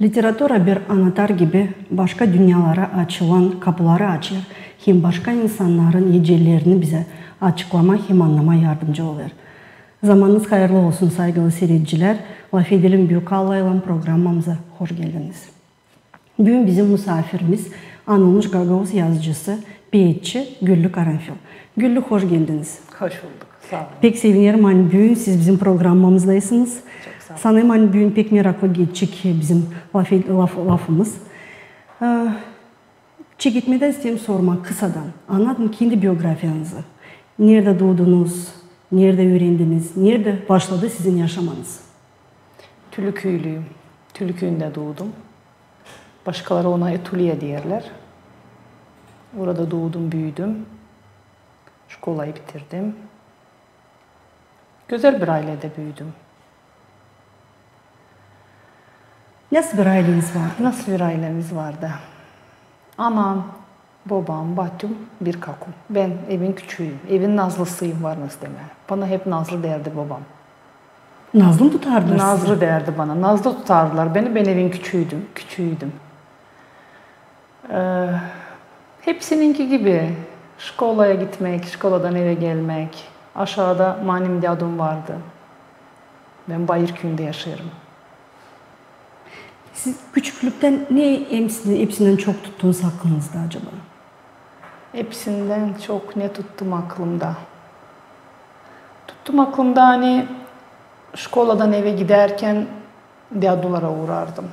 Literatura bir anahtar gibi başka dünyalara açılan kapıları açır, hem başka insanların hecelerini bize açıklama hem anlama yardımcı olur. Zamanınız hayırlı olsun saygılı seyirciler. Laf Edelim Büyükalla ile programımıza hoş geldiniz. Bugün bizim misafirimiz anılmış Gagavuz yazıcısı, biyetçi Güllü Karanfil. Güllü hoş geldiniz. Hoş bulduk. Sağ olun. Pek sevinirim hani bugün siz bizim programımızdaysınız. Çok sağ olun. Sanırım hani bugün pek meraklı geçecek bizim lafımız. Çekitmeden istedim sormak kısadan. Anlatın kendi biyografiyanızı. Nerede doğdunuz, nerede öğrendiniz, nerede başladı sizin yaşamanız? Tülüküylüyüm. Tülüküyünde doğdum. Başkaları ona Etuliye derler. Orada doğdum, büyüdüm. Şkolayı bitirdim. Güzel bir ailede büyüdüm. Nasıl bir aileniz vardı? Nasıl bir ailemiz vardı? Anam, babam, bacım, bir kakum. Ben evin küçüğüyüm. Evin nazlısıyım var nasıl deme. Bana hep nazlı derdi babam. Nazlı mı tutardılar Nazlı sizi? derdi bana. Nazlı tutardılar beni. Ben evin küçüğüydüm. Hepsininki gibi şkolaya gitmek, şkoladan eve gelmek. Aşağıda manim dadum vardı. Ben Bayırköy'ünde yaşıyorum. Siz küçüklükten ne hepsinden çok tuttuğunuz aklınızda acaba? Hepsinden çok ne tuttum aklımda? Tuttum aklımda hani şkoladan eve giderken dadulara uğrardım.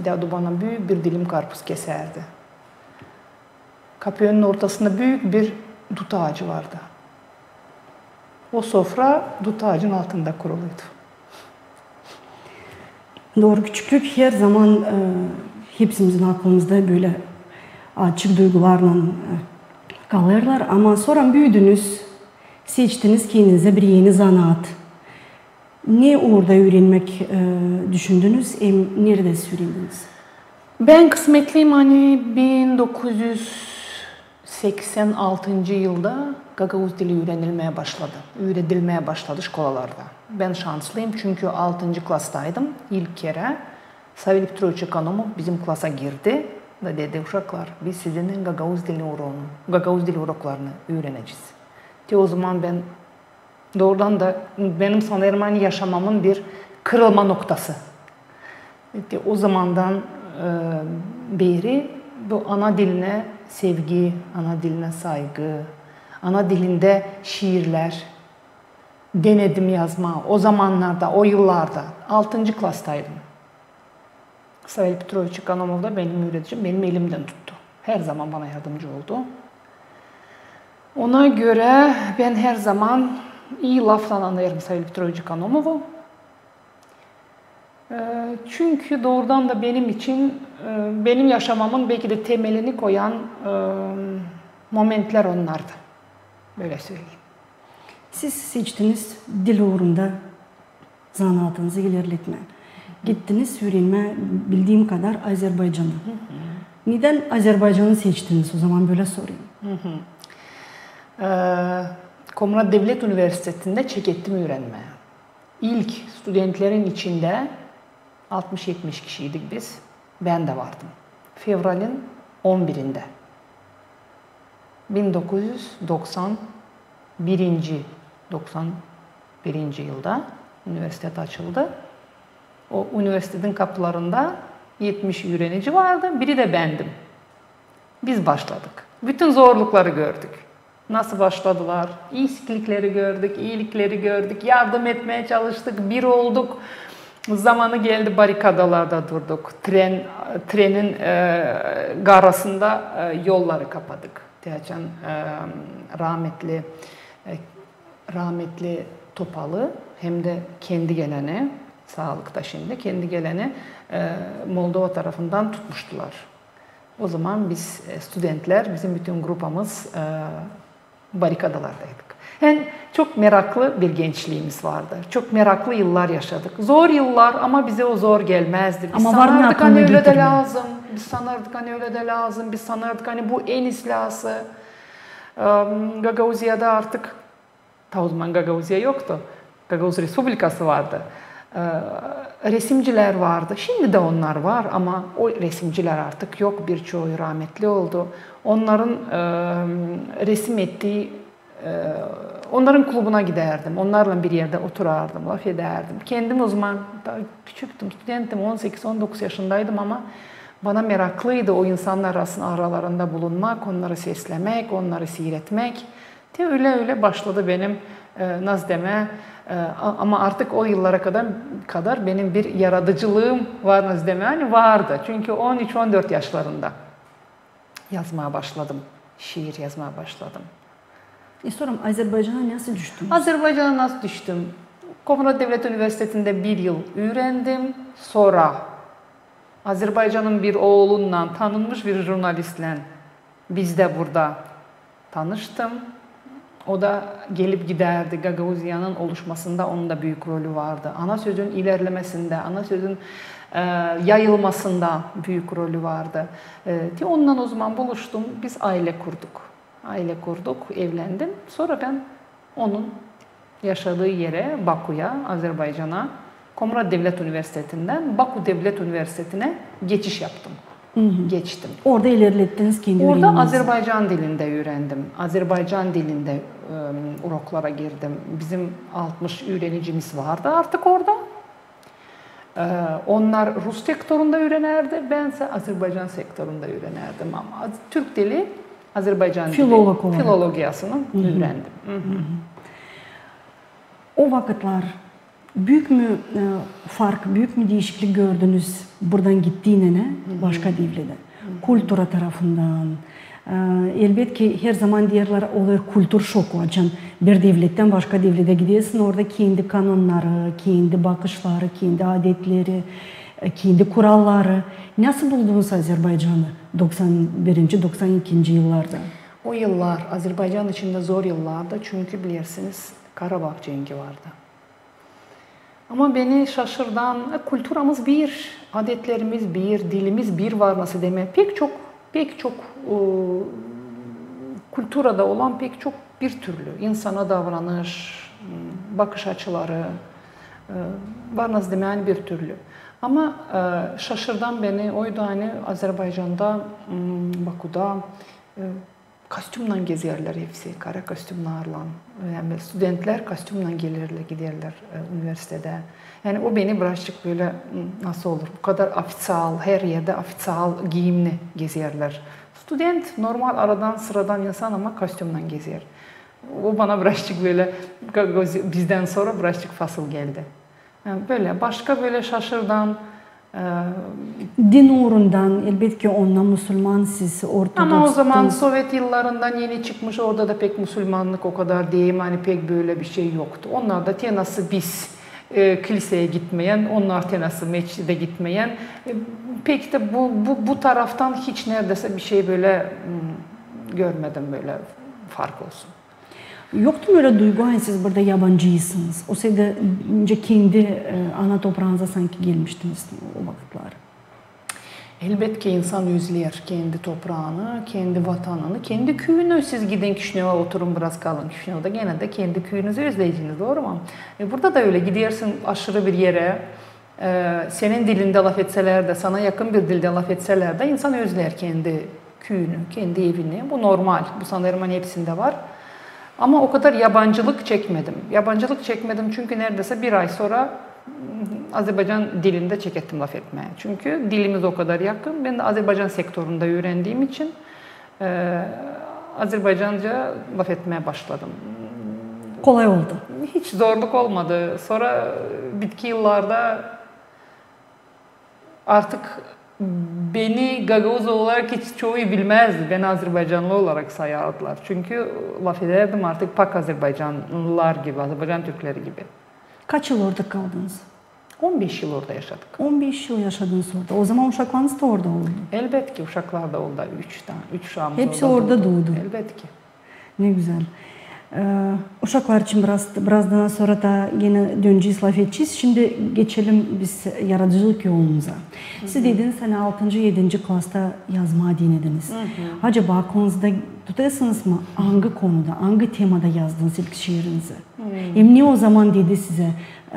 Dadu bana büyük bir dilim karpuz keserdi. Kapının ortasında büyük bir dut ağacı vardı. O sofra dut ağacın altında kuruluydu. Doğru, küçüklük her zaman hepsimizin aklımızda böyle açık duygularla kalırlar. Ama sonra büyüdünüz, seçtiniz kendinize bir yeni zanaat. Ne orada öğrenmek düşündünüz, nerede öğrendiniz? Ben kısmetliyim hani 1986 yılda Gagavuz dili öğretilmeye başladı şkolalarda. Ben şanslıyım çünkü 6. klastaydım. İlk kere Savel Petrovich Ekonomov bizim klasa girdi ve dedi uşaklar biz sizinle Gagavuz dili uroklarını öğreneceğiz. O zaman ben doğrudan da benim sanırım hani yaşamamın bir kırılma noktası. O zamandan beri bu ana diline sevgi, ana diline saygı, ana dilinde şiirler denedim yazma. O zamanlarda, o yıllarda 6. klastaydım. Savel Petrovich Ekonomov da benim öğreticim, benim elimden tuttu. Her zaman bana yardımcı oldu. Ona göre ben her zaman iyi lafla anlarım Savel Petrovich Ekonomov'u. Çünkü doğrudan da benim için, benim yaşamamın belki de temelini koyan momentler onlardı. Böyle söyleyeyim. Siz seçtiniz dil uğrunda zanaatınızı ilerletme. Gittiniz öğrenme bildiğim kadar Azerbaycan'a. Neden Azerbaycan'ı seçtiniz o zaman böyle sorayım. Komrat Devlet Üniversitesi'nde çekettim öğrenmeye. İlk studentlerin içinde 60-70 kişiydik biz. Ben de vardım. Fevral'in 11'inde. 1991 yılda üniversite açıldı. O üniversitenin kapılarında 70 öğrenci vardı. Biri de bendim. Biz başladık. Bütün zorlukları gördük. Nasıl başladılar? İyilikleri gördük, iyilikleri gördük. Yardım etmeye çalıştık. Bir olduk. Zamanı geldi barikadalarda durduk. Trenin garasında yolları kapadık. Diyeceğim, rahmetli Topalı hem de kendi geleni, sağlıkta şimdi kendi geleni Moldova tarafından tutmuştular. O zaman biz studentler, bizim bütün grupamız barikadalardaydık. Yani çok meraklı bir gençliğimiz vardı. Çok meraklı yıllar yaşadık. Zor yıllar ama bize o zor gelmezdi. Biz sanardık hani öyle de lazım. Biz sanardık hani öyle de lazım. Biz sanardık hani bu en islası. Gagavuzya'da artık, ta o zaman Gagavuzya yoktu. Gagavuz Respublikası vardı. resimciler vardı. Şimdi de onlar var ama o resimciler artık yok. Birçoğu rahmetli oldu. Onların resim ettiği, onların klubuna giderdim. Onlarla bir yerde oturardım, laf ederdim. Kendim o zaman daha küçüktüm, studentim, 18-19 yaşındaydım ama bana meraklıydı o insanlar aralarında bulunmak, onları seslemek, onları seyretmek. Öyle başladı benim nasıl deme, ama artık o yıllara kadar benim bir yaratıcılığım var, nasıl deme, hani vardı. Çünkü 13-14 yaşlarında yazmaya başladım, şiir yazmaya başladım. Sorum, Azerbaycan'a nasıl düştünüz? Azerbaycan'a nasıl düştüm? Komrat Devlet Üniversitesi'nde bir yıl öğrendim. Sonra Azerbaycan'ın bir oğlunla, tanınmış bir jurnalistle biz de burada tanıştım. O da gelip giderdi. Gagauzyan'ın oluşmasında onun da büyük rolü vardı. Ana sözün ilerlemesinde, ana sözün yayılmasında büyük rolü vardı. Onunla o zaman buluştum. Biz aile kurduk, evlendim. Sonra ben onun yaşadığı yere, Baku'ya, Azerbaycan'a, Komrat Devlet Üniversitesi'nden Baku Devlet Üniversitesi'ne geçiş yaptım. Geçtim. Orada ilerlettiniz kendi Orada öğreniminizi. Azerbaycan dilinde öğrendim. Azerbaycan dilinde uroklara girdim. Bizim 60 öğrenicimiz vardı artık orada. Onlar Rus sektöründe öğrenerdi. Bense Azerbaycan sektöründe öğrenerdim ama Türk dili, Azerbaycan dili, filologiyasını öğrendim. O vakitler büyük mü fark, büyük mü değişiklik gördünüz buradan gittiğine başka devlete? Kültüra tarafından. Elbette ki her zaman diyorlar olur kültür şoku açan bir devletten başka devlete gidiyorsun. Orada kendi kanunları, kendi bakışları, kendi adetleri, kendi kuralları. Nasıl buldunuz Azerbaycan'ı 91-92 yıllarda? O yıllar Azerbaycan içinde zor yıllardı çünkü bilirsiniz Karabağ cengi vardı. Ama beni şaşırdan kültürümüz bir, adetlerimiz bir, dilimiz bir var nasıl demek. Pek çok kültürada olan pek çok bir türlü insana davranış, bakış açıları var nasıl demeyen bir türlü. Ama şaşırdan beni oydu hani Azerbaycan'da, Baku'da kostümle gezerler hepsi, kara kostümlerle. Yani studentler kostümle giderler üniversitede. Yani o beni birazcık böyle nasıl olur, bu kadar ofisyal, her yerde ofisyal giyimli gezerler. Student normal aradan sıradan insan ama kostümle gezer. O bana birazcık böyle bizden sonra birazcık fasıl geldi. Yani böyle başka böyle şaşırdan. Din uğrundan elbette ki onunla Müslüman siz Ortodoks. Ama o zaman Sovyet yıllarından yeni çıkmış orada da pek Müslümanlık o kadar değil hani pek böyle bir şey yoktu. Onlar da tenası biz kiliseye gitmeyen, onlar tenası mescide gitmeyen pek de bu taraftan hiç neredeyse bir şey böyle görmedim böyle fark olsun. Yoktu mu öyle duygu hani siz burada yabancıysınız? O sırada önce kendi ana toprağınıza sanki gelmiştiniz o vakitler. Elbette ki insan özler kendi toprağını, kendi vatanını, kendi köyünü. Siz gidin Kişinev'e oturun biraz kalın Kişinev'de gene de kendi köyünüzü özleyeceğiniz, doğru mu? Burada da öyle gidersin aşırı bir yere, senin dilinde laf etseler de, sana yakın bir dilde laf etseler de insan özler kendi köyünü, kendi evini. Bu normal, bu sanırım hani hepsinde var. Ama o kadar yabancılık çekmedim. Yabancılık çekmedim çünkü neredeyse bir ay sonra Azerbaycan dilinde çekettim laf etmeye. Çünkü dilimiz o kadar yakın. Ben de Azerbaycan sektöründe öğrendiğim için Azerbaycanca laf etmeye başladım. Kolay oldu. Hiç zorluk olmadı. Sonra bitki yıllarda artık beni Gagauz olarak hiç çoğu bilmezdi. Beni Azerbaycanlı olarak sayardılar. Çünkü laf ederdim artık pak Azerbaycanlılar gibi, Azerbaycan Türkleri gibi. Kaç yıl orada kaldınız? 15 yıl orada yaşadık. 15 yıl yaşadınız orada. O zaman uşaklarınız da orada oldu. Elbette ki uşaklar da oldu. 3 uşağımız hepsi orada doğdu. Elbette ki. Ne güzel. Uşaklar için birazdan sonra da yine döneceğiz, laf edeceğiz. Şimdi geçelim biz yaratıcılık yolumuza. Siz dediniz hani 6. 7. klasta yazmayı denediniz. Acaba aklınızda tutuyorsunuz mu hangi konuda, hangi temada yazdınız ilk şiirinizi? Ne o zaman dedi size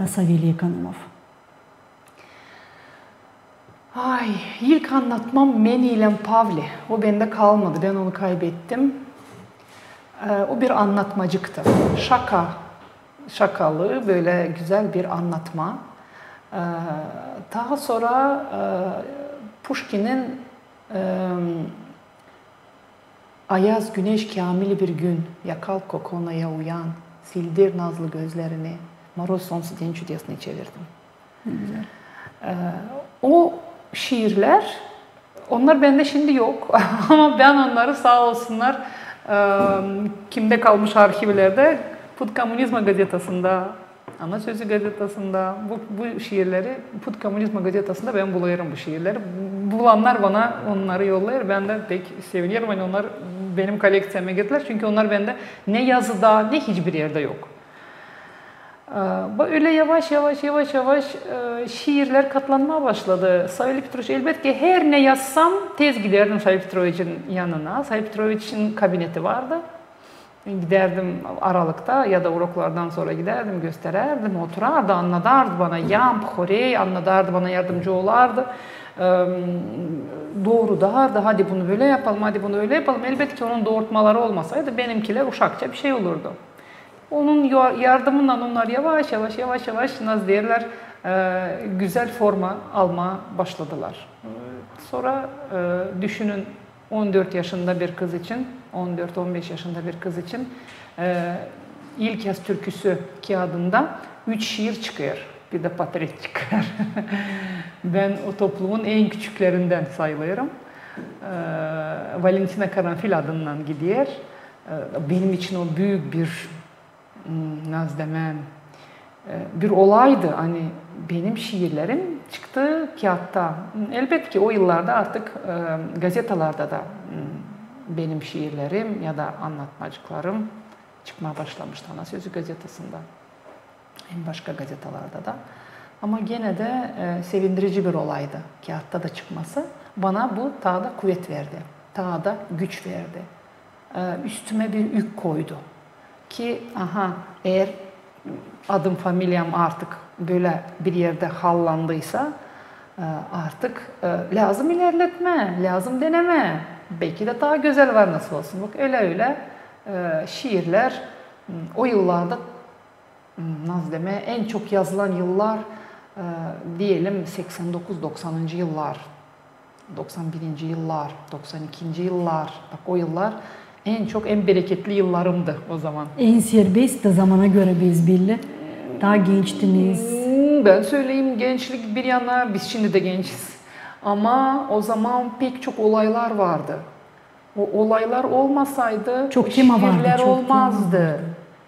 Savelye Kanımov? Ay, ilk anlatmam Meni ile Pavli. O bende kalmadı. Ben onu kaybettim. O bir anlatmacıktı. Şakalı, böyle güzel bir anlatma. Daha sonra Pushkin'in Ayaz güneş kamili bir gün, yakal kokonaya uyan, sildir nazlı gözlerini, Moroz sonsuz den çüdyasını çevirdim. Güzel. O şiirler, onlar bende şimdi yok ama ben onları sağ olsunlar kimde kalmış arşivlerde, Put Komünizma gazetasında, Ana Sözü gazetasında, bu şiirleri Put Komünizma gazetasında ben buluyorum bu şiirleri. Bulanlar bana onları yollayır. Ben de pek seviniyorum. Hani onlar benim koleksiyonuma girdiler. Çünkü onlar bende ne yazıda ne hiçbir yerde yok. Öyle yavaş yavaş şiirler katlanmaya başladı. Savil Petrovic elbette her ne yazsam tez giderdim Savil Petrovic'in yanına. Savil Petrovic'in kabineti vardı. Giderdim aralıkta ya da uroklardan sonra giderdim, göstererdim, oturardı, anlatardı bana, horey anlatardı, bana yardımcı olardı. Doğru derdi, hadi bunu böyle yapalım, hadi bunu öyle yapalım. Elbette ki onun doğurtmaları olmasaydı benimkiler uşakça bir şey olurdu. Onun yardımından onlar yavaş yavaş nasıl derler güzel forma almaya başladılar. Sonra düşünün 14 yaşında bir kız için, 14-15 yaşında bir kız için ilk yaz türküsü kağıdında 3 şiir çıkıyor. Bir de portret çıkıyor. Ben o toplumun en küçüklerinden sayılıyorum. Valentina Karanfil adından gidiyor. Benim için o büyük bir nasıl demem bir olaydı. Hani benim şiirlerim çıktı kağıtta. Elbette ki o yıllarda artık gazetelerde de benim şiirlerim ya da anlatmacıklarım çıkmaya başlamıştı Ana Sözü gazetesinde. En başka gazetelerde de. Ama gene de sevindirici bir olaydı kağıtta da çıkması. Bana bu daha da kuvvet verdi. Daha da güç verdi. Üstüme bir yük koydu. Ki eğer adım familyam artık böyle bir yerde hallandıysa artık lazım ilerletme, lazım deneme. Belki de daha güzel var nasıl olsun. Bak öyle şiirler o yıllarda nasıl deme en çok yazılan yıllar diyelim 89-90. yıllar, 91. yıllar, 92. yıllar. Bak o yıllar en bereketli yıllarımdı o zaman. En serbest de zamana göre biz belli. Daha gençtiniz. Ben söyleyeyim gençlik bir yana biz şimdi de gençiz. Ama o zaman pek çok olaylar vardı. O olaylar olmasaydı çok tema şiirler vardı, çok olmazdı.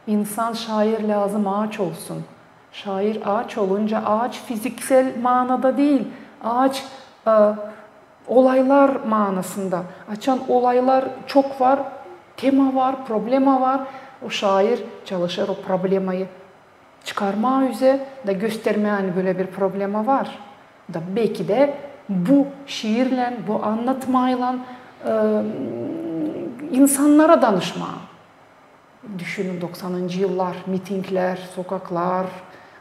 İnsan şair lazım ağaç olsun. Şair ağaç olunca ağaç fiziksel manada değil. Ağaç olaylar manasında. Açan olaylar çok var. Tema var, problema var. O şair çalışır o problemayı çıkarma üzere de gösterme hani böyle bir problema var. Da belki de bu şiirle, bu anlatmayla insanlara danışma. Düşünün 90. yıllar, mitingler, sokaklar,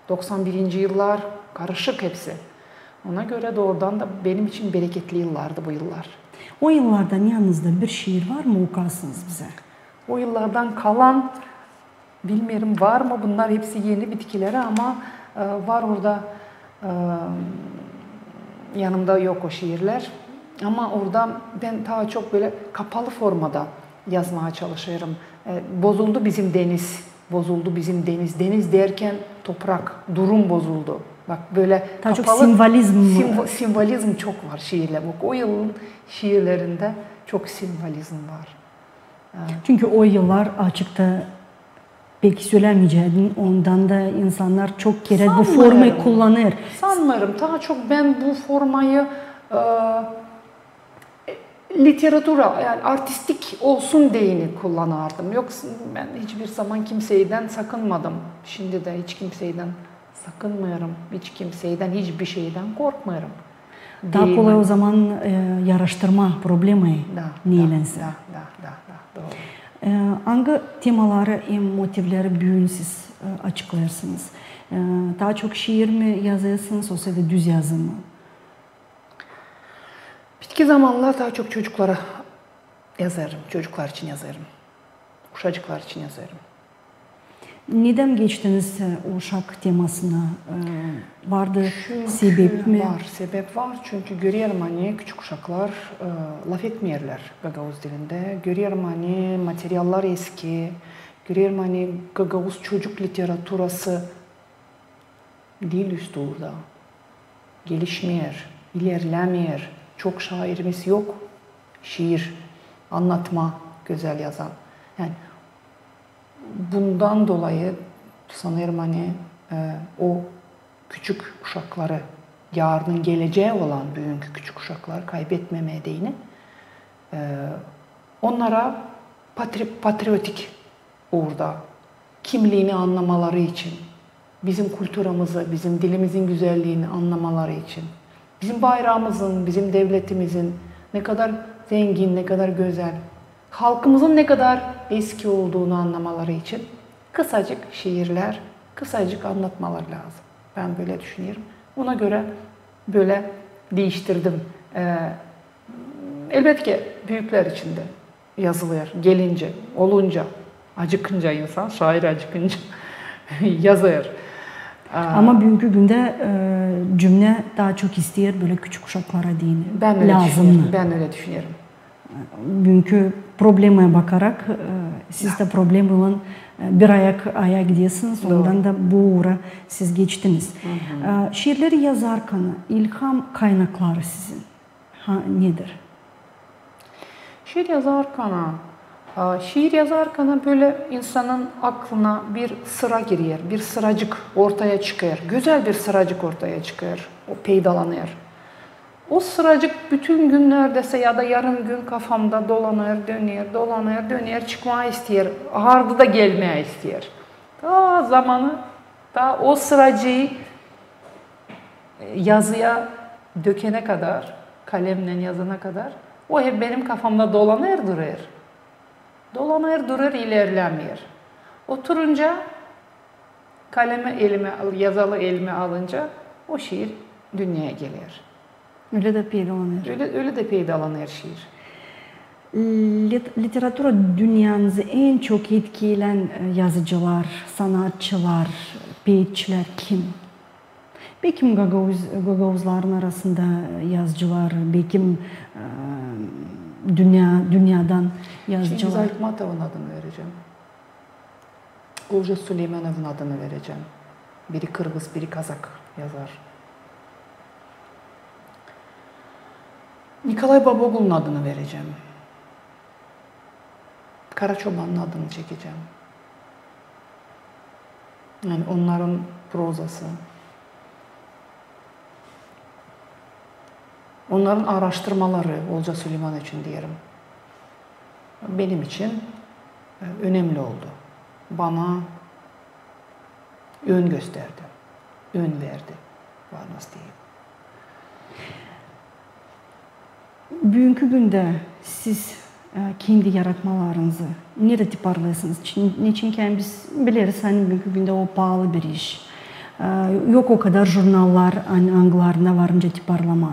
91. yıllar karışık hepsi. Ona göre doğrudan da benim için bereketli yıllardı bu yıllar. O yıllardan yanınızda bir şiir var mı okarsınız bize? O yıllardan kalan bilmiyorum var mı bunlar hepsi yeni bitkileri ama var orada yanımda yok o şiirler. Ama orada ben daha çok böyle kapalı formada yazmaya çalışıyorum. Bozuldu bizim deniz, bozuldu bizim deniz. Deniz derken toprak, durum bozuldu. Bak böyle daha kapalı, çok simvolizm simvolizm çok var şiirle. Bak o yılın şiirlerinde çok simvolizm var. Çünkü o yıllar açıkta belki söylemeyeceğim. Ondan da insanlar çok kere bu formayı kullanır. Sanmıyorum. Daha çok ben bu formayı literatüra yani artistik olsun diyeni kullanardım. Yoksa ben hiçbir zaman kimseyden sakınmadım. Şimdi de hiç kimseyden sakınmıyorum. Hiç kimseyden, hiçbir şeyden korkmuyorum. Daha kolay o zaman yarıştırma problemi neylense. Doğru. Hangi temaları, motivleri bugün siz açıklarsınız? Daha çok şiir mi yazıyorsunuz, yoksa da düz yazı mı? Bitki zamanlar daha çok çocuklara yazarım, çocuklar için yazarım, uşacıklar için yazarım. Neden geçtiniz uşak temasına? Vardı sebep mi? Var, sebep var. Çünkü görüyorum hani küçük uşaklar laf etmeyerler Gagavuz dilinde. Görüyorum hani materyallar eski. Görüyorum hani Gagavuz çocuk literaturası dil üstü orada. Gelişmeyer, ilerlemeyer. Çok şairimiz yok. Şiir, anlatma, güzel yazan. Yani bundan dolayı sanırım hani o küçük uşakları, yarının geleceği olan bugünkü küçük uşaklar kaybetmemeye değini onlara patriotik orada kimliğini anlamaları için, bizim kültürümüzü, bizim dilimizin güzelliğini anlamaları için, bizim bayrağımızın, bizim devletimizin ne kadar zengin, ne kadar güzel, halkımızın ne kadar eski olduğunu anlamaları için kısacık şiirler, kısacık anlatmalar lazım. Ben böyle düşünüyorum. Ona göre böyle değiştirdim. Elbette ki büyükler için de yazılıyor. Gelince, olunca, acıkınca insan, şair acıkınca yazıyor. Ama bugünkü günde cümle daha çok isteyer böyle küçük uşaklara değil. Ben öyle lazımlı. düşünüyorum. Ben öyle düşünüyorum. Bugünkü probleme bakarak siz de problem olan bir aya gidiyorsunuz. Ondan da bu uğra siz geçtiniz. Şiirleri yazarken ilham kaynakları sizin nedir? Şiir yazarken böyle insanın aklına bir sıra giriyor, bir sıracık ortaya çıkıyor. Güzel bir sıracık ortaya çıkıyor, o peydalanıyor. O sıracık bütün gün neredeyse ya da yarım gün kafamda dolanıyor, dönüyor, çıkmaya istiyor. Hardı da gelmeye istiyor. Daha zamanı, daha o sıracığı yazıya dökene kadar, kalemle yazana kadar o hep benim kafamda dolanıyor duruyor. Dolanıyor durur, ilerlemiyor. Oturunca kalemi yazılı elime alınca o şiir dünyaya geliyor. Öyle de peydalanıyor. Öyle de peydalanıyor şiir. Literatura dünyanızı en çok etkileyen yazıcılar, sanatçılar, beyitçiler kim? Belki Gagavuzların arasında yazıcılar, belki dünyadan yazıcılar. Çingiz Aytmatov'un adını vereceğim. Olja Süleymanov'un adını vereceğim. Biri Kırgız, biri Kazak yazar. Nikolay Babogul'un adını vereceğim. Karaçoban'ın adını çekeceğim. Yani onların prozası, onların araştırmaları Olca Süleyman için diyelim. Benim için önemli oldu. Bana yön gösterdi, yön verdi. Var nasıl diyeyim. Bugünkü günde siz kendi yaratmalarınızı nerede tiparlıyorsunuz? Çünkü biz biliriz hani bugünkü günde o pahalı bir iş. Yok o kadar jurnallar, anglarına varınca tiparlama.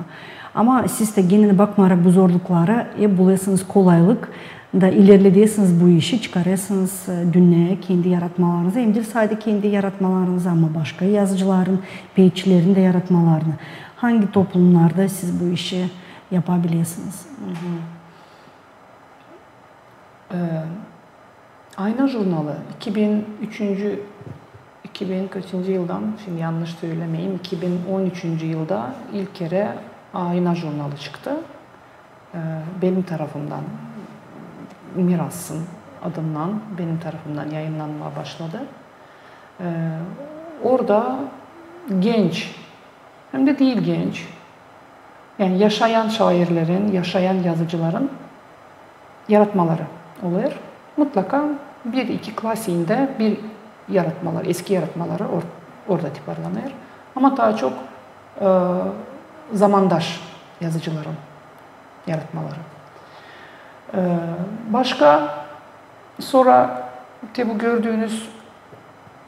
Ama siz de genine bakmayarak bu zorluklara buluyorsunuz kolaylık da ilerlediyorsunuz bu işi çıkarıyorsunuz dünyaya kendi yaratmalarınızı. Hem de sadece kendi yaratmalarınızı ama başka yazıcıların, beyitçilerin de yaratmalarını. Hangi toplumlarda siz bu işi yapabiliyorsunuz? Ayna Jurnalı 2000 kaçıncı yıldan, şimdi yanlış söylemeyeyim, 2013. yılda ilk kere Ayna Jurnalı çıktı. Benim tarafımdan, Miras'ın adından benim tarafımdan yayınlanmaya başladı. Orada genç, hem de değil genç, yani yaşayan şairlerin, yaşayan yazıcıların yaratmaları oluyor. Mutlaka bir iki klasiğinde bir yaratmalar, eski yaratmaları orada tiparlanıyor. Ama daha çok zamandaş yazıcıların yaratmaları. Başka sonra bu gördüğünüz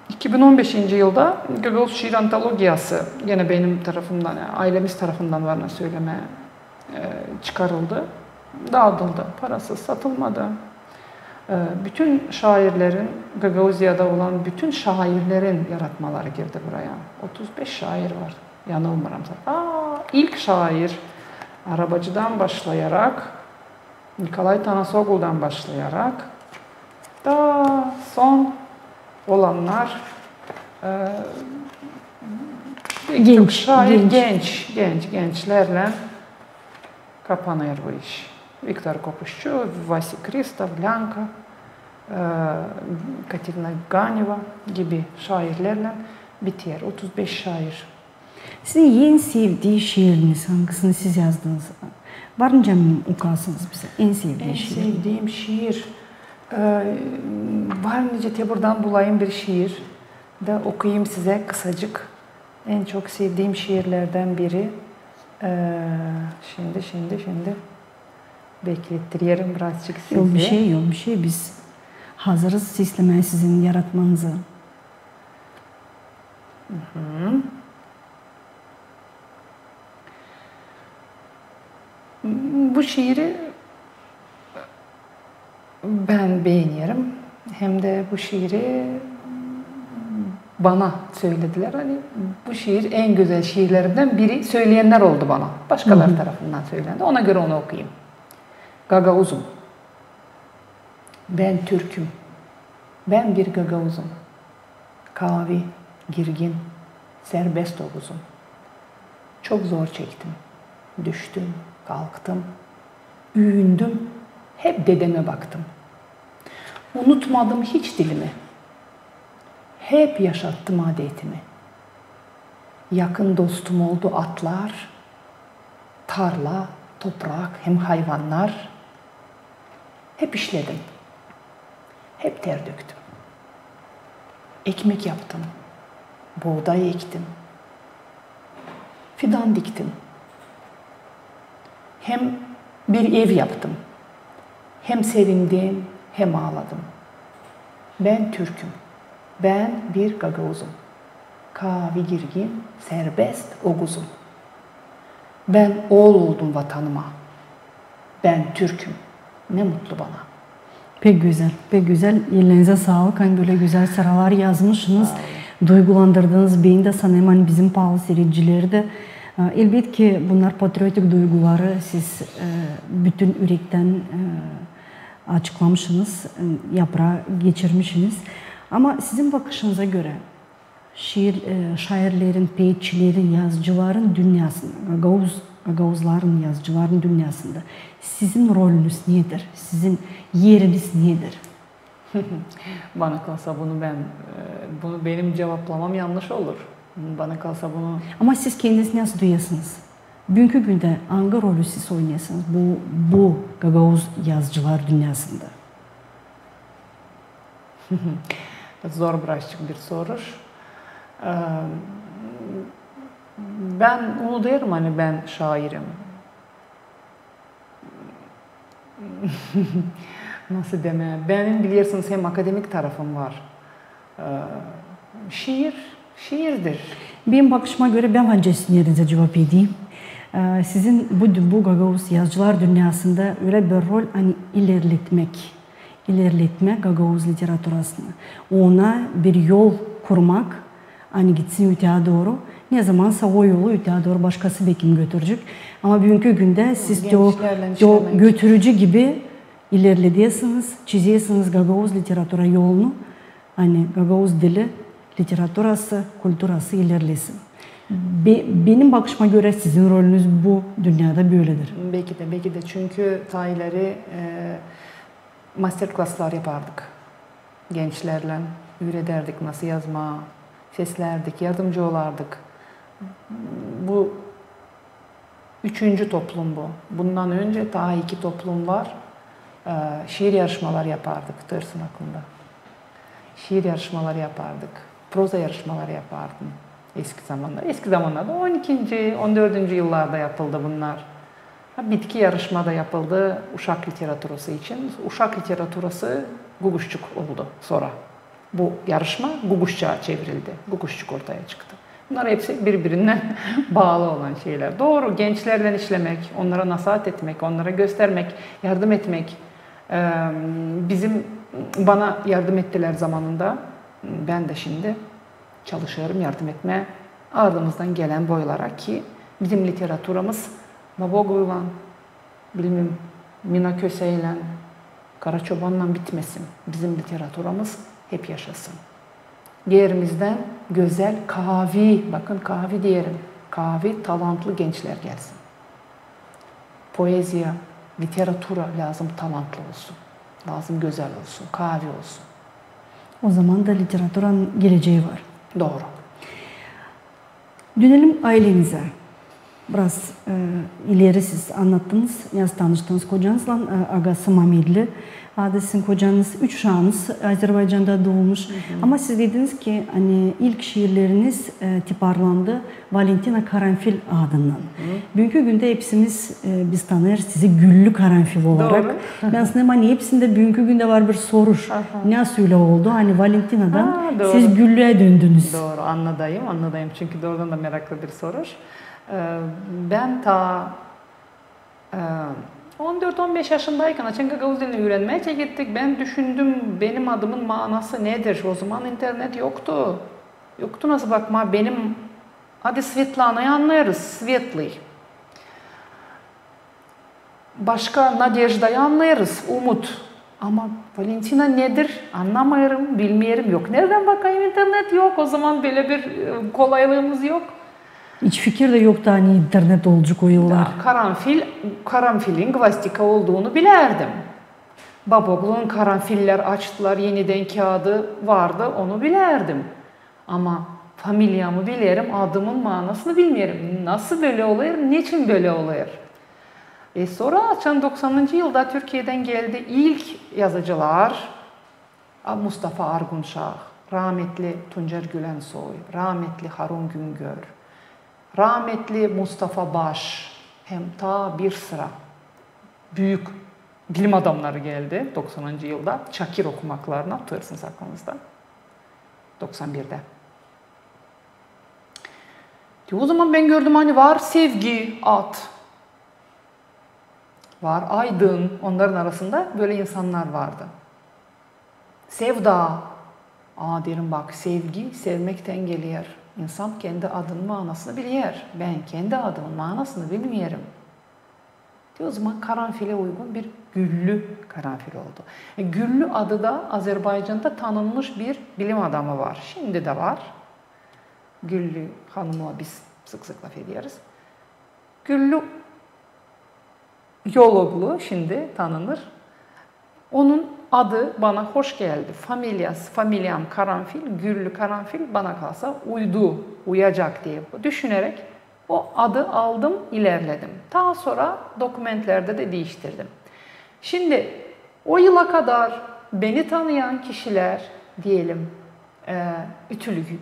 2015. yılda Gagavuz Şiir Antologiyası yine benim tarafımdan, ailemiz tarafından var söyleme çıkarıldı, dağıtıldı, parasız satılmadı. Bütün şairlerin, Gagavuzya'da olan bütün şairlerin yaratmaları girdi buraya. 35 şair var, yanılmıramsa. İlk şair Arabacı'dan başlayarak, Nikolay Tanasoglu'dan başlayarak da son olanlar gençlerle kapanıyor bu iş. Viktor Kopuşçu, Vasi Kristov, Lyanka, Katerina Ganeva gibi şairlerle bitiyor. 35 şair. Sizin en sevdiği şiiriniz hangisini siz yazdınız? Varınca mı okursınız bize? En sevdiği şiir. En sevdiğim şiir. Var mı buradan bulayım bir şiir da okuyayım size kısacık. En çok sevdiğim şiirlerden biri. Şimdi beklettiriyorum birazcık sizi. Yok bir şey. Biz hazırız sistemaya sizin yaratmanızı. Bu şiiri ben beğeniyorum. Hem de bu şiiri bana söylediler. Hani bu şiir en güzel şiirlerimden biri, söyleyenler oldu bana. Başkaları tarafından söylendi. Ona göre onu okuyayım. Gagavuzum. Ben Türk'üm. Ben bir Gagavuzum. Kavi, girgin, serbest oguzum. Çok zor çektim. Düştüm, kalktım, övündüm. Hep dedeme baktım. Unutmadım hiç dilimi. Hep yaşattım adetimi. Yakın dostum oldu atlar, tarla, toprak, hem hayvanlar. Hep işledim. Hep ter döktüm. Ekmek yaptım. Buğday ektim. Fidan diktim. Hem bir ev yaptım. Hem sevindim, hem ağladım. Ben Türk'üm. Ben bir Gagavuzum. Kavi girgin, serbest oguzum. Ben oğul oldum vatanıma. Ben Türk'üm. Ne mutlu bana. Pek güzel, pek güzel. Elinize sağlık. Hani böyle güzel sıralar yazmışsınız. Duygulandırdınız. Beyin de sanırım hani bizim pahalı seyircileri de. Elbette ki bunlar patriotik duyguları siz bütün yürekten açıklamışsınız, yaprağa geçirmişsiniz. Ama sizin bakışınıza göre şairlerin, peyitçilerin, yazıcıların dünyasında, Gagavuzların, yazıcıların dünyasında sizin rolünüz nedir? Sizin yeriniz nedir? Bana kalsa bunu benim cevaplamam yanlış olur. Bana kalsa bunu... Ama siz kendinizi nasıl duyuyorsunuz? Bugünkü günde hangi rolü siz oynuyorsunuz bu Gagavuz yazıcılar dünyasında? Zor birazcık bir soru. Ben onu derim hani ben şairim. Nasıl deme? Benim biliyorsunuz hem akademik tarafım var. Şiirdir. Benim bakışıma göre ben önce sizin yerinize cevap edeyim. Sizin bu Gagavuz yazıcılar dünyasında öyle bir rol hani ilerletme Gagavuz literaturasını. Ona bir yol kurmak, hani gitsin öteye doğru. Ne zamansa o yolu öteye doğru başkası belki götürecek. Ama bugünkü günde siz o götürücü gibi ilerlediyorsunuz, çiziyorsunuz Gagavuz literatura yolunu. Hani Gagavuz dili, literaturası, kültürası ilerlesin. Benim bakışıma göre sizin rolünüz bu dünyada böyledir. Belki de çünkü tayileri masterclasslar yapardık. Gençlerle öğretirdik nasıl yazma, seslerdik, yardımcı olardık. Bu üçüncü toplum bu. Bundan önce daha 2 toplum var. Şiir yarışmalar yapardık Tırsın aklında. Şiir yarışmalar yapardık. Proza yarışmalar yapardım eski zamanlarda. Eski zamanlarda 12. 14. yıllarda yapıldı bunlar. Bitki yarışma da yapıldı uşak literaturası için. Uşak literaturası Guguşçuk oldu sonra. Bu yarışma Guguşçuk'a çevrildi. Guguşçuk ortaya çıktı. Bunlar hepsi birbirinden bağlı olan şeyler. Doğru, gençlerden işlemek, onlara nasihat etmek, onlara göstermek, yardım etmek. Bana yardım ettiler zamanında. Ben de şimdi çalışıyorum yardım etmeye. Ardımızdan gelen boylara ki bizim literaturamız Maboglu'yla, bilmem Mina Köse'yle, Kara Çoban'la bitmesin. Bizim literaturamız hep yaşasın. Yerimizden güzel kavi, bakın kavi diyelim, kavi talantlı gençler gelsin. Poeziya, literatura lazım talantlı olsun, lazım güzel olsun, kavi olsun. O zaman da literaturanın geleceği var. Doğru. Dönelim ailenize. Biraz ileri siz anlattınız, nasıl tanıştınız kocanızla, agası Mamedli. Sizin kocanız, 3 uşağınız Azerbaycan'da doğmuş. Ama siz dediniz ki hani ilk şiirleriniz tiparlandı Valentina Karanfil adından. Bugünkü günde hepsimiz biz tanıyoruz sizi Güllü Karanfil olarak. Doğru. Ben aslında hani hepsinde bugünkü günde var bir soruş. Nasıl öyle oldu? Hani Valentina'dan siz Güllü'ye döndünüz. Doğru, anladayım. Çünkü doğrudan da meraklı bir soruş. Ben ta 14-15 yaşındayken açın Gagavuz dilini öğrenmeye gittik. Ben düşündüm benim adımın manası nedir? O zaman internet yoktu. Yoktu nasıl bakma benim adı Svetlana'yı anlarız. Svetli. Başka Nadejde'yi anlarız. Umut. Ama Valentina nedir? Anlamıyorum, bilmiyorum. Yok. Nereden bakayım internet yok. O zaman böyle bir kolaylığımız yok. Hiç fikir de yoktu hani internet olacak o yıllar. Karanfilin gvastika olduğunu bilerdim. Baboglu'nun karanfiller açtılar, yeniden kağıdı vardı, onu bilerdim. Ama familyamı bilirim, adımın manasını bilmiyorum. Nasıl böyle oluyor, niçin böyle oluyor? Sonra 90. yılda Türkiye'den geldi ilk yazıcılar. Mustafa Argunşah, rahmetli Tuncer Gülensoy, rahmetli Harun Güngör, rahmetli Mustafa Baş, hem ta bir sıra büyük bilim adamları geldi 90. yılda. Çakir okumaklarına tutarsınız aklınızda. 91'de. O zaman ben gördüm hani var Sevgi, At, var Aydın, onların arasında böyle insanlar vardı. Sevda, derim bak sevgi sevmekten geliyor. İnsan kendi adının manasını biliyor. Ben kendi adımın manasını bilmiyorum. O zaman karanfile uygun bir Güllü karanfil oldu. Güllü adı da Azerbaycan'da tanınmış bir bilim adamı var. Şimdi de var. Güllü hanımı biz sık sık laf ediyoruz. Güllü Yologlu şimdi tanınır. Onun adı bana hoş geldi. Familyam karanfil, Güllü karanfil bana kalsa uyacak diye düşünerek o adı aldım, ilerledim. Daha sonra dokumentlerde de değiştirdim. Şimdi o yıla kadar beni tanıyan kişiler diyelim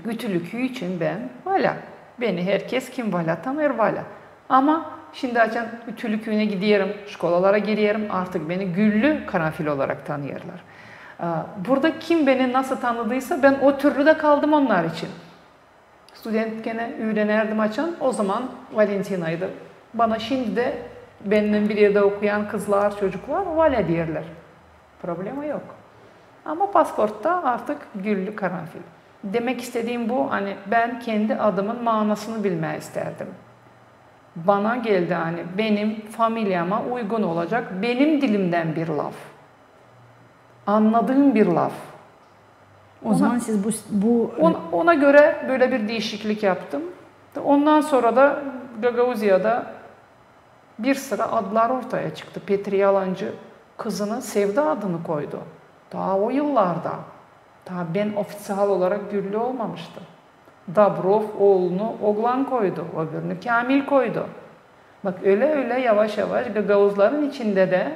ütülükü için ben Vala. Beni herkes kim Vala tanır Vala. Ama şimdi açan ütülüküne gidiyorum, şkolalara giriyorum artık beni Güllü karanfil olarak tanıyorlar. Burada kim beni nasıl tanıdıysa ben o türlü de kaldım onlar için. Studentken öğrenirdim açan o zaman Valentina'ydı. Bana şimdi de benimle bir yerde okuyan kızlar, çocuklar Vala diyorlar. Problemi yok. Ama pasportta artık Güllü karanfil. Demek istediğim bu, hani ben kendi adımın manasını bilmeyi isterdim. Bana geldi hani benim familyama uygun olacak, benim dilimden bir laf. Anladığım bir laf. O zaman siz ona göre böyle bir değişiklik yaptım. Ondan sonra da Gagavuzya'da bir sıra adlar ortaya çıktı. Petri Yalancı kızına Sevda adını koydu. Daha o yıllarda. Daha ben ofisyal olarak Güllü olmamıştım. Dabrov oğlunu Oglan koydu, öbürünü Kamil koydu. Bak öyle yavaş yavaş Gagavuzların içinde de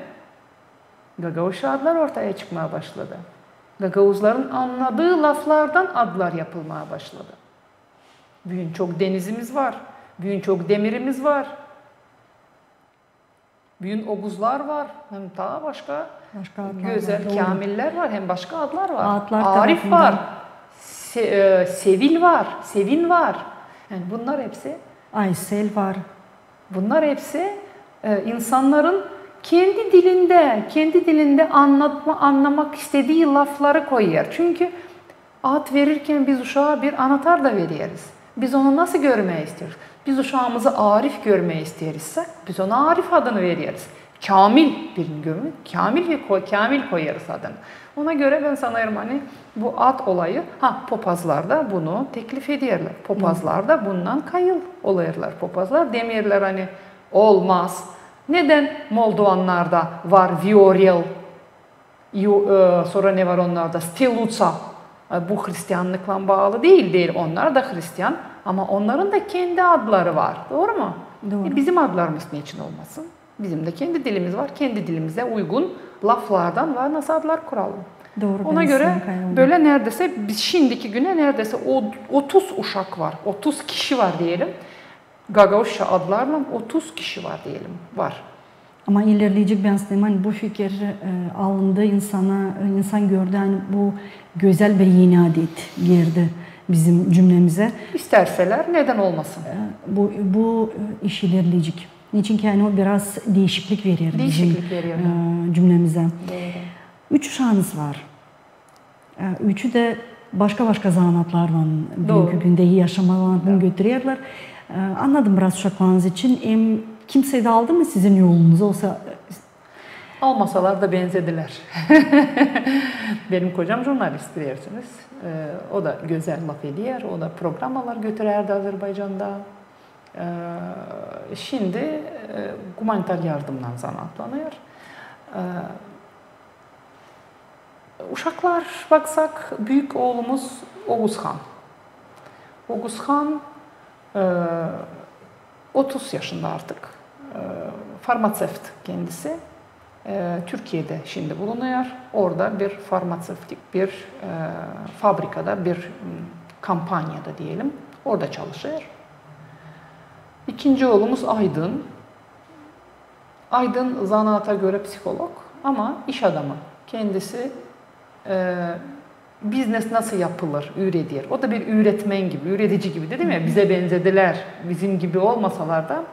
Gagavuz adlar ortaya çıkmaya başladı. Gagavuzların anladığı laflardan adlar yapılmaya başladı. Bugün çok denizimiz var, bugün çok demirimiz var. Bugün Oguzlar var, hem daha başka güzel var, Kamiller var, hem başka adlar var. Arif var. Sevil var, Sevin var. Yani bunlar hepsi Aysel var. Bunlar hepsi insanların kendi dilinde anlamak istediği lafları koyuyor. Çünkü ad verirken biz uşağa bir anahtar da veriyoruz. Biz onu nasıl görmeyi istiyoruz? Biz uşağımızı Arif görmeyi isterizse biz ona Arif adını veriyoruz. Kamil birini görmek, Kamil koyarız adını. Ona göre ben sanıyorum hani bu ad olayı, popazlar da bunu teklif ediyorlar. Popazlar da bundan kayıl oluyorlar. Popazlar demirler hani olmaz. Neden Moldovanlarda var Viorel, sonra ne var onlarda? Stiluca. Bu Hristiyanlıkla bağlı değil. Onlar da Hristiyan ama onların da kendi adları var. Doğru mu? Doğru. Bizim adlarımız niçin olmasın? Bizim de kendi dilimiz var. Kendi dilimize uygun laflardan var. Nasıl adlar kuralım? Doğru. Ona göre böyle neredeyse biz şimdiki güne neredeyse 30 uşak var. 30 kişi var diyelim. Gagauşça adlarla 30 kişi var diyelim. Var. Ama ilerleyecek ben Süleyman bu fikir alındı insan gördü hani bu güzel bir yeni adet girdi bizim cümlemize. İsterseler neden olmasın? Bu iş ilerleyecek. Niçin ki yani o biraz değişiklik veriyor bizim cümlemize. Doğru. 3 uşağınız var. Üçü de başka zanaatlarla bugünkü günde iyi yaşamalarını götürüyorlar. Anladım biraz uşaklarınız için. Kimse de aldı mı sizin yolunuz olsa? Almasalar da benzediler. Benim kocam jurnalist bilirsiniz. O da güzel laf ediyor. O da programalar götürerdi Azerbaycan'da. Şimdi humanitar yardımdan zanaatlanıyor. Uşaklar baksak büyük oğlumuz Oğuzhan. Oğuzhan 30 yaşında artık. Farmasevt kendisi. Türkiye'de şimdi bulunuyor. Orada bir farmasevtik bir fabrikada, bir kampanyada diyelim. Orada çalışıyor. İkinci oğlumuz Aydın. Aydın zanaata göre psikolog ama iş adamı. Kendisi business nasıl yapılır, öğretiyor. O da bir öğretmen gibi, öğretici gibi dedim ya, bize benzediler. Bizim gibi olmasalar da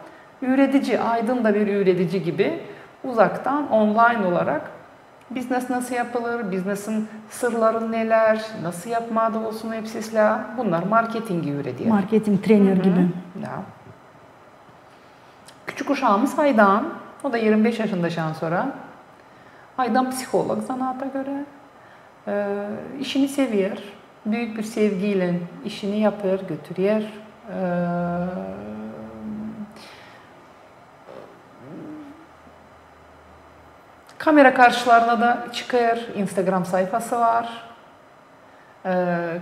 öğretici, Aydın da bir öğretici gibi uzaktan, online olarak business nasıl yapılır, business'ın sırları neler, nasıl yapmada olsun hepsiyle bunlar marketingi öğretiyor. Marketing trainer gibi. Ya. Küçük uşağımız Aydan, o da 25 yaşında şu an sonra. Aydan psikolog zanaata göre. İşini seviyor. Büyük bir sevgiyle işini yapıyor, götürüyor. Kamera karşılarına da çıkıyor. Instagram sayfası var.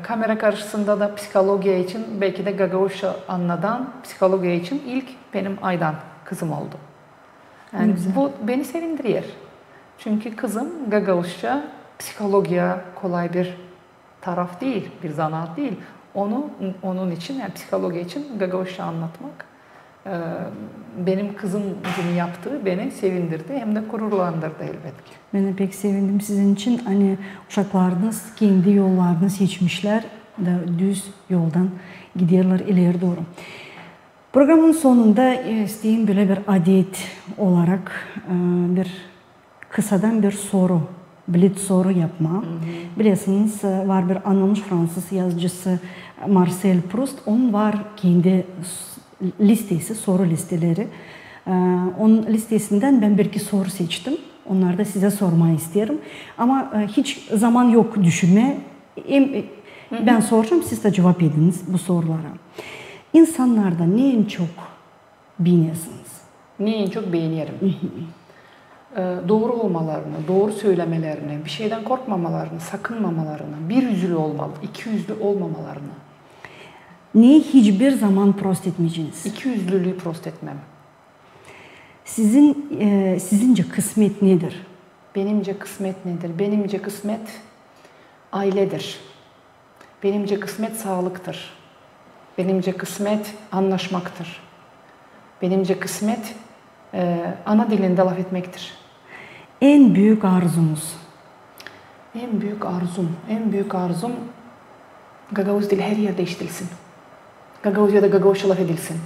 Kamera karşısında da psikoloji için belki de Gagauşça anladan psikoloji için ilk benim Aydan kızım oldu. Yani bu beni sevindiriyor. Çünkü kızım Gagauşça psikolojiye kolay bir taraf değil, bir zanaat değil. Onun için, yani psikoloji için Gagauşça anlatmak benim kızım bunu yaptığı beni sevindirdi hem de gururlandırdı elbette. Ben de pek sevindim sizin için. Hani uşaklarınız kendi yollarını seçmişler da düz yoldan gidiyorlar ileri doğru. Programın sonunda isteyeyim böyle bir adet olarak bir kısadan bir soru, blitz soru yapma. Biliyorsunuz var bir anılmış Fransız yazıcısı Marcel Proust. Onun var kendi listesi, soru listeleri. Onun listesinden ben bir iki soru seçtim. Onları da size sormayı isterim. Ama hiç zaman yok düşünme. Ben soracağım, siz de cevap ediniz bu sorulara. İnsanlarda ne en çok beğeniyorsunuz? Ne en çok beğeniyorum? Doğru olmalarını, doğru söylemelerini, bir şeyden korkmamalarını, sakınmamalarını, bir yüzlü olmalı, iki yüzlü olmamalarını. Niye hiçbir zaman prost etmeyeceksiniz? İki yüzlülüğü prost etmem. Sizince kısmet nedir? Benimce kısmet nedir? Benimce kısmet ailedir. Benimce kısmet sağlıktır. Benimce kısmet anlaşmaktır. Benimce kısmet ana dilinde laf etmektir. En büyük arzunuz? En büyük arzum Gagavuz dili her yerde işitilsin. Gagavuzya'da Gagavuzca laf edilsin.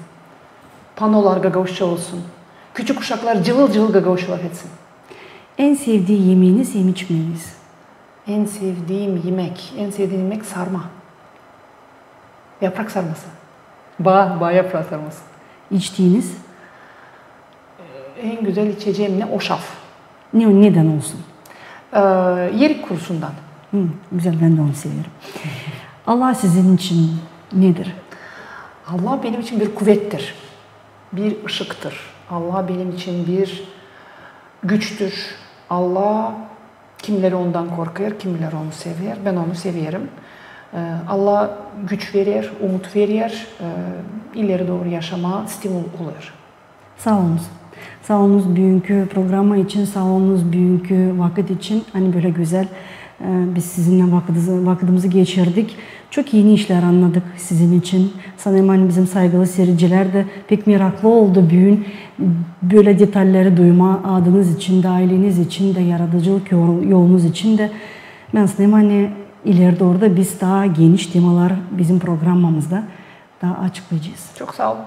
Panolar Gagavuzca olsun. Küçük uşaklar cıvıl cıvıl Gagavuzca laf etsin. En sevdiği yemeğiniz, yem içmeniz? En sevdiğim yemek sarma. Yaprak sarması. Bağ yaprağı sarması. İçtiğiniz? En güzel içeceğim ne? Oşaf. Neden olsun? Yerik kurusundan. Güzel, ben de onu severim. Allah sizin için nedir? Allah benim için bir kuvvettir. Bir ışıktır. Allah benim için bir güçtür. Allah kimleri ondan korkar, kimleri onu sever. Ben onu severim. Allah güç verir, umut verir, ileri doğru yaşama stimul olur. Sağ olunuz. Sağ olunuz bugünkü programı için, sağ olunuz bugünkü vakit için. Hani böyle güzel biz sizinle vakitimizi geçirdik. Çok yeni işler anladık sizin için. Sanırım hani bizim saygılı seyirciler de pek meraklı oldu bugün. Böyle detayları duyma adınız için de, aileniz için de, yaratıcılık yolunuz için de. Ben sanırım hani ileride orada biz daha geniş temalar bizim programımızda daha açıklayacağız. Çok sağ olun.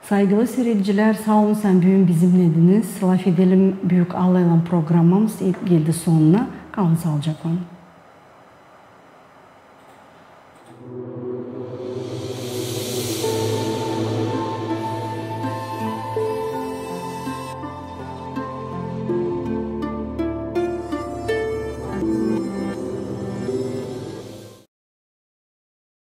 Saygılı seyirciler, sağ olun sen bugün bizimleydiniz. Laf edelim Büyük Allah'la programımız geldi sonuna. Kalın sağlıcakla.